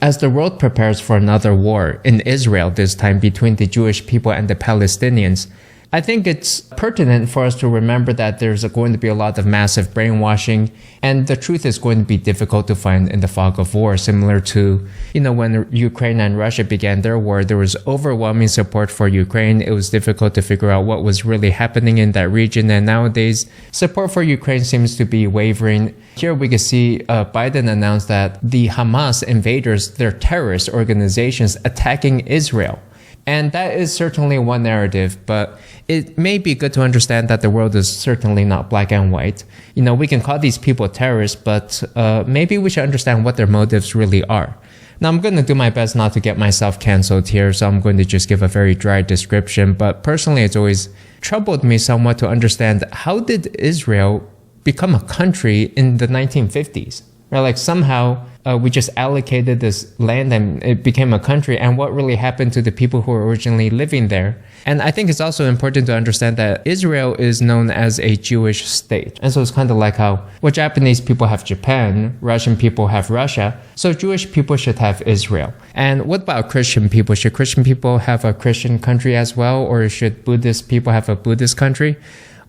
as the world prepares for another war in Israel, this time between the Jewish people and the Palestinians, I think it's pertinent for us to remember that there's going to be a lot of massive brainwashing, and the truth is going to be difficult to find in the fog of war, similar to, when Ukraine and Russia began their war, there was overwhelming support for Ukraine. It was difficult to figure out what was really happening in that region, and nowadays, support for Ukraine seems to be wavering. Here we can see Biden announced that the Hamas invaders, they're terrorist organizations attacking Israel. And that is certainly one narrative, but it may be good to understand that the world is certainly not black and white. We can call these people terrorists, but maybe we should understand what their motives really are. Now, I'm going to do my best not to get myself canceled here, so I'm going to just give a very dry description. But personally, it's always troubled me somewhat to understand, how did Israel become a country in the 1950s? Right? Like somehow we just allocated this land and it became a country, and what really happened to the people who were originally living there. And I think it's also important to understand that Israel is known as a Jewish state. And so it's kind of like how Japanese people have Japan, Russian people have Russia, so Jewish people should have Israel. And what about Christian people? Should Christian people have a Christian country as well, or should Buddhist people have a Buddhist country?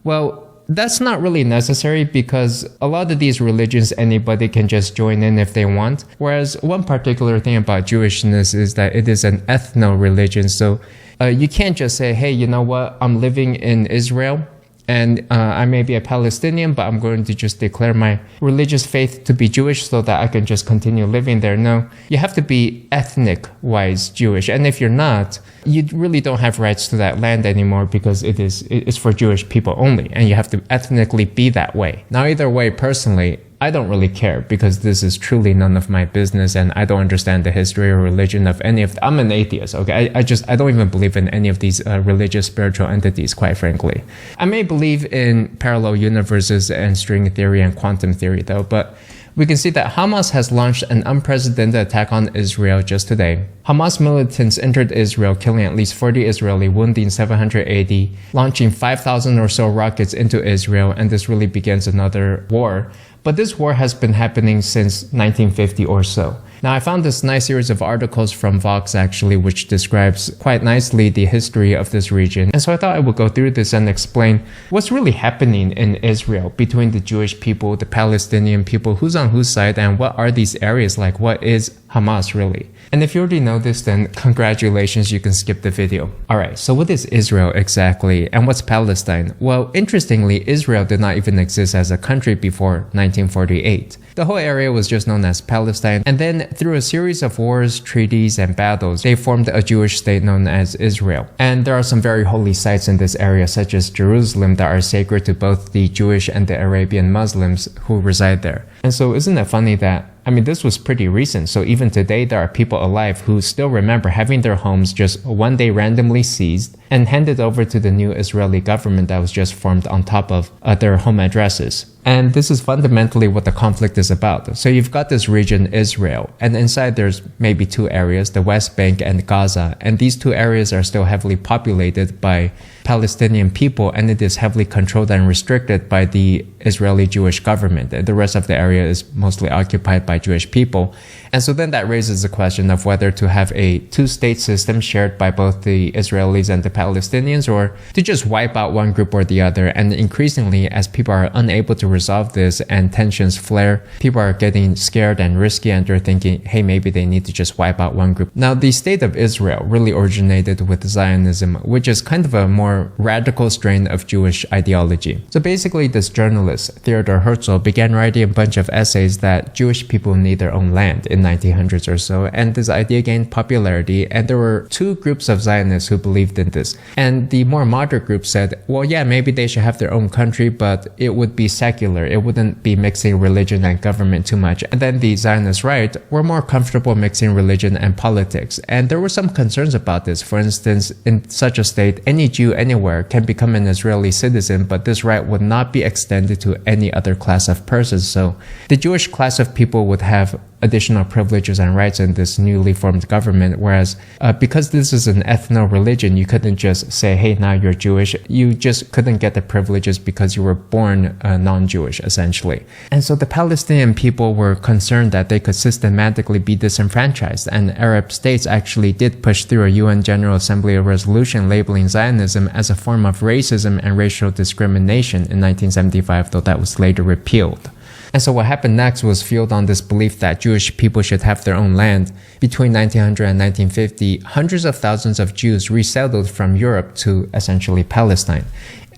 Well, that's not really necessary, because a lot of these religions anybody can just join in if they want. Whereas one particular thing about Jewishness is that it is an ethno-religion. So you can't just say, hey, you know what, I'm living in Israel and I may be a Palestinian, but I'm going to just declare my religious faith to be Jewish so that I can just continue living there. No, you have to be ethnic-wise Jewish. And if you're not, you really don't have rights to that land anymore, because it's for Jewish people only, and you have to ethnically be that way. Now, either way, personally, I don't really care, because this is truly none of my business, and I don't understand the history or religion of any of I'm an atheist, okay? I don't even believe in any of these religious spiritual entities, quite frankly. I may believe in parallel universes and string theory and quantum theory, though, but we can see that Hamas has launched an unprecedented attack on Israel just today. Hamas militants entered Israel, killing at least 40 Israeli, wounding 780, launching 5,000 or so rockets into Israel, and this really begins another war. But this war has been happening since 1950 or so. Now, I found this nice series of articles from Vox, actually, which describes quite nicely the history of this region. And so I thought I would go through this and explain what's really happening in Israel between the Jewish people, the Palestinian people, who's on whose side, and what are these areas like? What is Hamas really? And if you already know this, then congratulations, you can skip the video. Alright, so what is Israel exactly, and what's Palestine? Well, interestingly, Israel did not even exist as a country before 1948. The whole area was just known as Palestine, and then through a series of wars, treaties, and battles, they formed a Jewish state known as Israel. And there are some very holy sites in this area, such as Jerusalem, that are sacred to both the Jewish and the Arabian Muslims who reside there. And so isn't it funny that this was pretty recent, so even today there are people alive who still remember having their homes just one day randomly seized and handed over to the new Israeli government that was just formed on top of their home addresses. And this is fundamentally what the conflict is about. So you've got this region, Israel, and inside there's maybe two areas, the West Bank and Gaza, and these two areas are still heavily populated by Palestinian people, and it is heavily controlled and restricted by the Israeli Jewish government. The rest of the area is mostly occupied by Jewish people. And so then that raises the question of whether to have a two-state system shared by both the Israelis and the Palestinians, or to just wipe out one group or the other. And increasingly, as people are unable to resolve this and tensions flare, people are getting scared and risky, and they're thinking, hey, maybe they need to just wipe out one group. Now, the state of Israel really originated with Zionism, which is kind of a more radical strain of Jewish ideology. So basically, this journalist, Theodor Herzl, began writing a bunch of essays that Jewish people need their own land in 1900s or so, and this idea gained popularity, and there were two groups of Zionists who believed in this. And the more moderate group said, well, yeah, maybe they should have their own country, but it would be secular. It wouldn't be mixing religion and government too much. And then the Zionist right were more comfortable mixing religion and politics. And there were some concerns about this. For instance, in such a state, any Jew anywhere can become an Israeli citizen, but this right would not be extended to any other class of persons. So the Jewish class of people would have additional privileges and rights in this newly formed government, whereas because this is an ethno-religion, you couldn't just say, hey, now you're Jewish. You just couldn't get the privileges because you were born non-Jewish. non-Jewish, essentially. And so the Palestinian people were concerned that they could systematically be disenfranchised, and Arab states actually did push through a UN General Assembly resolution labeling Zionism as a form of racism and racial discrimination in 1975, though that was later repealed. And so what happened next was fueled on this belief that Jewish people should have their own land. Between 1900 and 1950, hundreds of thousands of Jews resettled from Europe to essentially Palestine.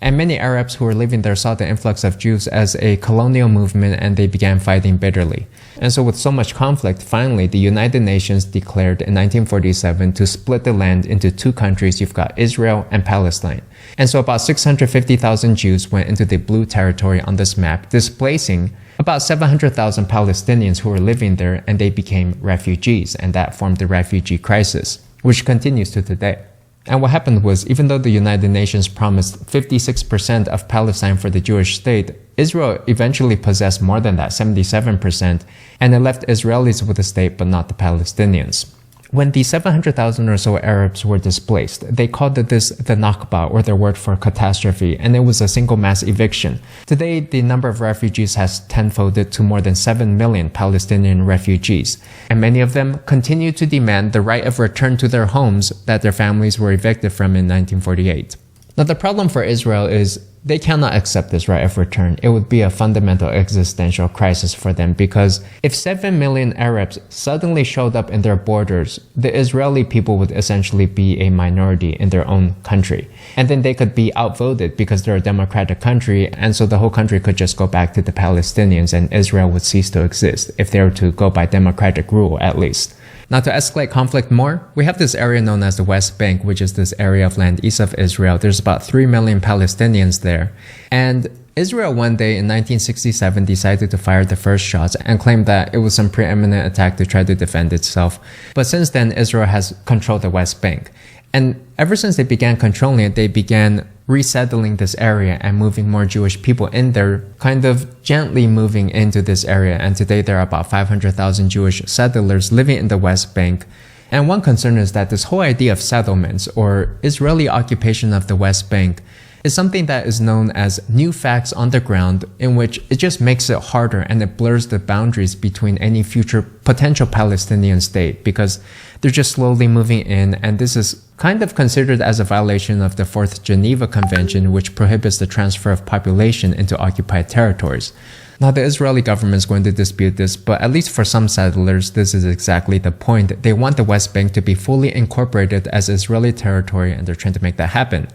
And many Arabs who were living there saw the influx of Jews as a colonial movement, and they began fighting bitterly. And so with so much conflict, finally, the United Nations declared in 1947 to split the land into two countries. You've got Israel and Palestine. And so about 650,000 Jews went into the blue territory on this map, displacing about 700,000 Palestinians who were living there, and they became refugees, and that formed the refugee crisis, which continues to today. And what happened was, even though the United Nations promised 56% of Palestine for the Jewish state, Israel eventually possessed more than that, 77%, and it left Israelis with the state but not the Palestinians. When the 700,000 or so Arabs were displaced, they called this the Nakba, or their word for catastrophe, and it was a single mass eviction. Today, the number of refugees has tenfolded to more than 7 million Palestinian refugees, and many of them continue to demand the right of return to their homes that their families were evicted from in 1948. Now, the problem for Israel is they cannot accept this right of return. It would be a fundamental existential crisis for them, because if 7 million Arabs suddenly showed up in their borders, the Israeli people would essentially be a minority in their own country. And then they could be outvoted because they're a democratic country, and so the whole country could just go back to the Palestinians, and Israel would cease to exist if they were to go by democratic rule, at least. Now, to escalate conflict more, we have this area known as the West Bank, which is this area of land east of Israel. There's about 3 million Palestinians there. And Israel one day in 1967 decided to fire the first shots and claimed that it was some preeminent attack to try to defend itself. But since then, Israel has controlled the West Bank. And ever since they began controlling it, they began resettling this area and moving more Jewish people in there, kind of gently moving into this area. And today there are about 500,000 Jewish settlers living in the West Bank. And one concern is that this whole idea of settlements, or Israeli occupation of the West Bank, is something that is known as new facts on the ground, in which it just makes it harder and it blurs the boundaries between any future potential Palestinian state, because they're just slowly moving in, and this is kind of considered as a violation of the Fourth Geneva Convention, which prohibits the transfer of population into occupied territories. Now, the Israeli government is going to dispute this, but at least for some settlers, this is exactly the point. They want the West Bank to be fully incorporated as Israeli territory, and they're trying to make that happen.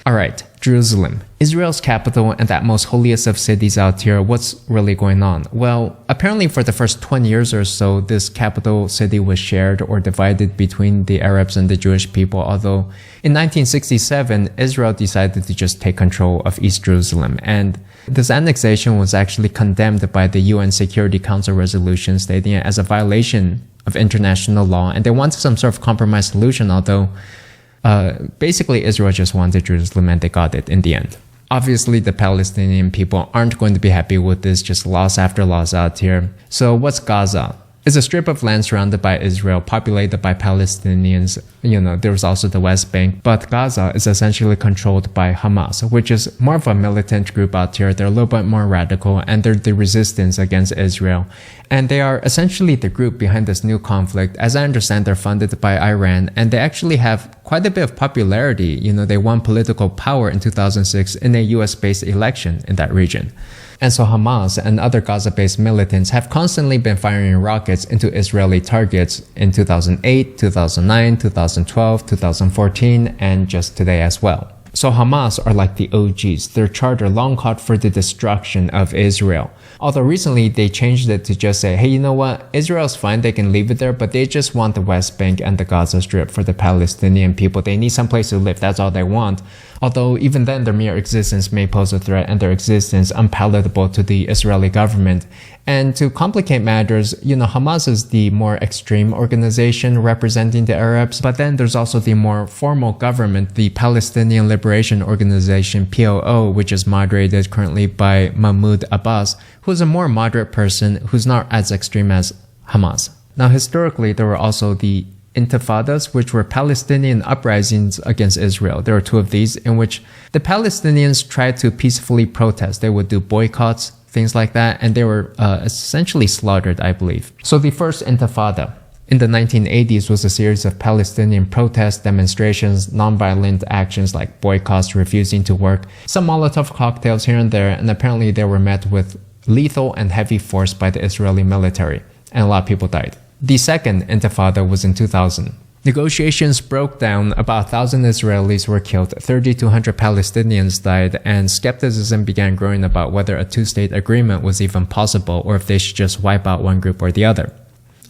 Alright, Jerusalem, Israel's capital and that most holiest of cities out here. What's really going on? Well, apparently for the first 20 years or so, this capital city was shared or divided between the Arabs and the Jewish people, although in 1967, Israel decided to just take control of East Jerusalem. And this annexation was actually condemned by the UN Security Council resolution, stating it as a violation of international law, and they wanted some sort of compromise solution, although basically Israel just wanted Jerusalem and they got it in the end. Obviously, the Palestinian people aren't going to be happy with this, just loss after loss out here. So what's Gaza? It's a strip of land surrounded by Israel, populated by Palestinians. There's also the West Bank, but Gaza is essentially controlled by Hamas, which is more of a militant group out here. They're a little bit more radical, and they're the resistance against Israel. And they are essentially the group behind this new conflict. As I understand, they're funded by Iran, and they actually have quite a bit of popularity. They won political power in 2006 in a US-based election in that region. And so Hamas and other Gaza-based militants have constantly been firing rockets into Israeli targets in 2008, 2009, 2012, 2014, and just today as well. So Hamas are like the OGs. Their charter long called for the destruction of Israel. Although recently they changed it to just say, hey, you know what? Israel's fine, they can leave it there, but they just want the West Bank and the Gaza Strip for the Palestinian people. They need some place to live, that's all they want. Although even then their mere existence may pose a threat, and their existence unpalatable to the Israeli government. And to complicate matters, Hamas is the more extreme organization representing the Arabs, but then there's also the more formal government, the Palestinian Liberation Organization, PLO, which is moderated currently by Mahmoud Abbas, who's a more moderate person who's not as extreme as Hamas. Now, historically, there were also the Intifadas, which were Palestinian uprisings against Israel. There were two of these in which the Palestinians tried to peacefully protest. They would do boycotts, things like that, and they were essentially slaughtered, I believe. So the first Intifada in the 1980s was a series of Palestinian protests, demonstrations, nonviolent actions like boycotts, refusing to work, some Molotov cocktails here and there, and apparently they were met with lethal and heavy force by the Israeli military, and a lot of people died. The second Intifada was in 2000. Negotiations broke down, about 1,000 Israelis were killed, 3,200 Palestinians died, and skepticism began growing about whether a two-state agreement was even possible or if they should just wipe out one group or the other.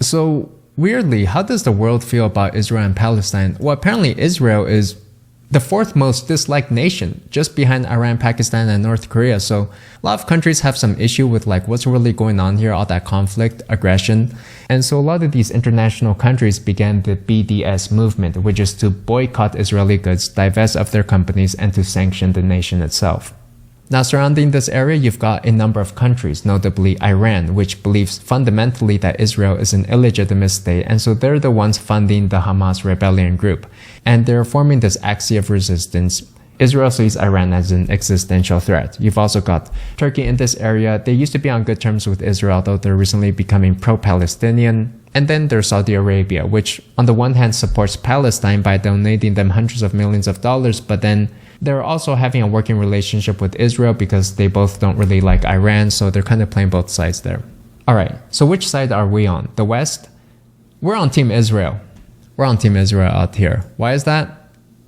So, weirdly, how does the world feel about Israel and Palestine? Well, apparently Israel is the fourth most disliked nation, just behind Iran, Pakistan, and North Korea. So a lot of countries have some issue with like what's really going on here, all that conflict, aggression. And so a lot of these international countries began the BDS movement, which is to boycott Israeli goods, divest of their companies, and to sanction the nation itself. Now, surrounding this area, you've got a number of countries, notably Iran, which believes fundamentally that Israel is an illegitimate state, and so they're the ones funding the Hamas rebellion group. And they're forming this axis of resistance. Israel sees Iran as an existential threat. You've also got Turkey in this area. They used to be on good terms with Israel, though they're recently becoming pro-Palestinian. And then there's Saudi Arabia, which on the one hand supports Palestine by donating them hundreds of millions of dollars, but then they're also having a working relationship with Israel because they both don't really like Iran, so they're kind of playing both sides there. Alright, so which side are we on? The West? We're on Team Israel. We're on Team Israel out here. Why is that?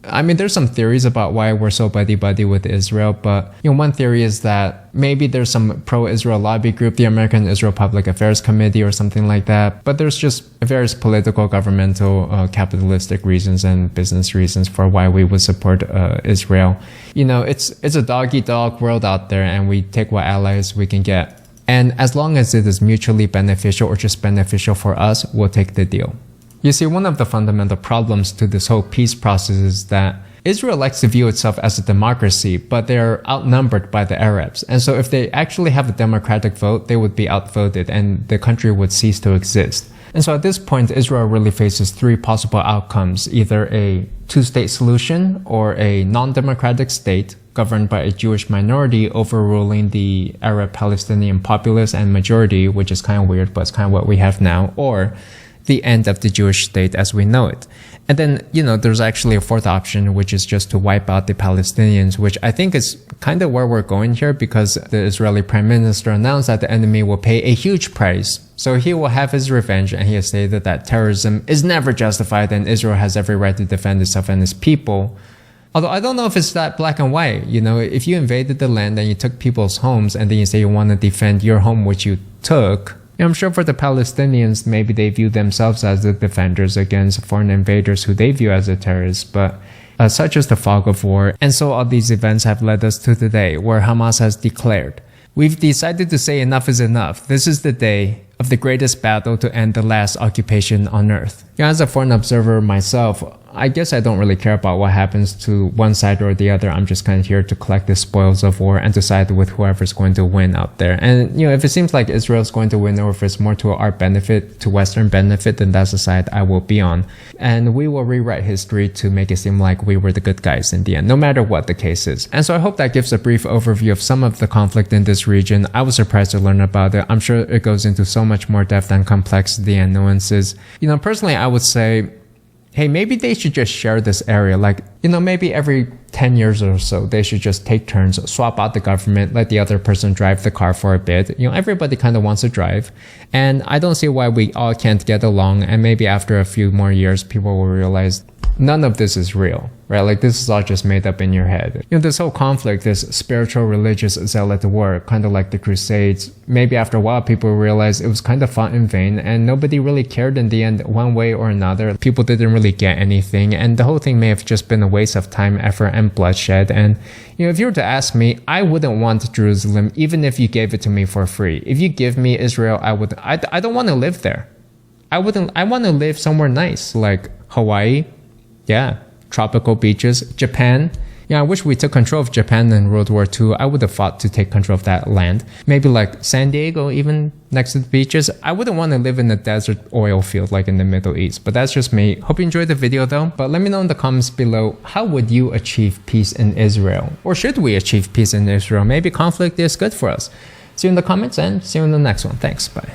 I mean, there's some theories about why we're so buddy-buddy with Israel, but one theory is that maybe there's some pro-Israel lobby group, the American Israel Public Affairs Committee or something like that, but there's just various political, governmental, capitalistic reasons and business reasons for why we would support Israel. It's a dog-eat-dog world out there, and we take what allies we can get. And as long as it is mutually beneficial or just beneficial for us, we'll take the deal. You see, one of the fundamental problems to this whole peace process is that Israel likes to view itself as a democracy, but they're outnumbered by the Arabs. And so if they actually have a democratic vote, they would be outvoted and the country would cease to exist. And so at this point, Israel really faces three possible outcomes, either a two-state solution or a non-democratic state governed by a Jewish minority overruling the Arab Palestinian populace and majority, which is kind of weird, but it's kind of what we have now, or the end of the Jewish state as we know it. And then, there's actually a fourth option, which is just to wipe out the Palestinians, which I think is kind of where we're going here because the Israeli Prime Minister announced that the enemy will pay a huge price. So he will have his revenge, and he has stated that terrorism is never justified and Israel has every right to defend itself and its people. Although I don't know if it's that black and white. If you invaded the land and you took people's homes and then you say you want to defend your home which you took, I'm sure for the Palestinians, maybe they view themselves as the defenders against foreign invaders who they view as the terrorists, but such is the fog of war. And so all these events have led us to today, where Hamas has declared, we've decided to say enough is enough. This is the day of the greatest battle to end the last occupation on earth. As a foreign observer myself, I guess I don't really care about what happens to one side or the other. I'm just kind of here to collect the spoils of war and to side with whoever's going to win out there. And, if it seems like Israel's going to win, or if it's more to our benefit, to Western benefit, then that's the side I will be on. And we will rewrite history to make it seem like we were the good guys in the end, no matter what the case is. And so I hope that gives a brief overview of some of the conflict in this region. I was surprised to learn about it. I'm sure it goes into so much more depth and complexity and nuances. Personally, I would say, hey, maybe they should just share this area. Maybe every 10 years or so, they should just take turns, swap out the government, let the other person drive the car for a bit. Everybody kind of wants to drive. And I don't see why we all can't get along. And maybe after a few more years, people will realize none of this is real, right? This is all just made up in your head. This whole conflict, this spiritual religious zealot war, kind of like the Crusades, maybe after a while people realized it was kind of fought in vain and nobody really cared in the end one way or another. People didn't really get anything, and the whole thing may have just been a waste of time, effort, and bloodshed. And if you were to ask me, I wouldn't want Jerusalem even if you gave it to me for free. If you give me Israel, I don't want to live there. I want to live somewhere nice, like Hawaii. Yeah, tropical beaches. Japan. I wish we took control of Japan in World War II. I would have fought to take control of that land. Maybe like San Diego, even next to the beaches. I wouldn't want to live in a desert oil field like in the Middle East, but that's just me. Hope you enjoyed the video though. But let me know in the comments below, how would you achieve peace in Israel? Or should we achieve peace in Israel? Maybe conflict is good for us. See you in the comments and see you in the next one. Thanks. Bye.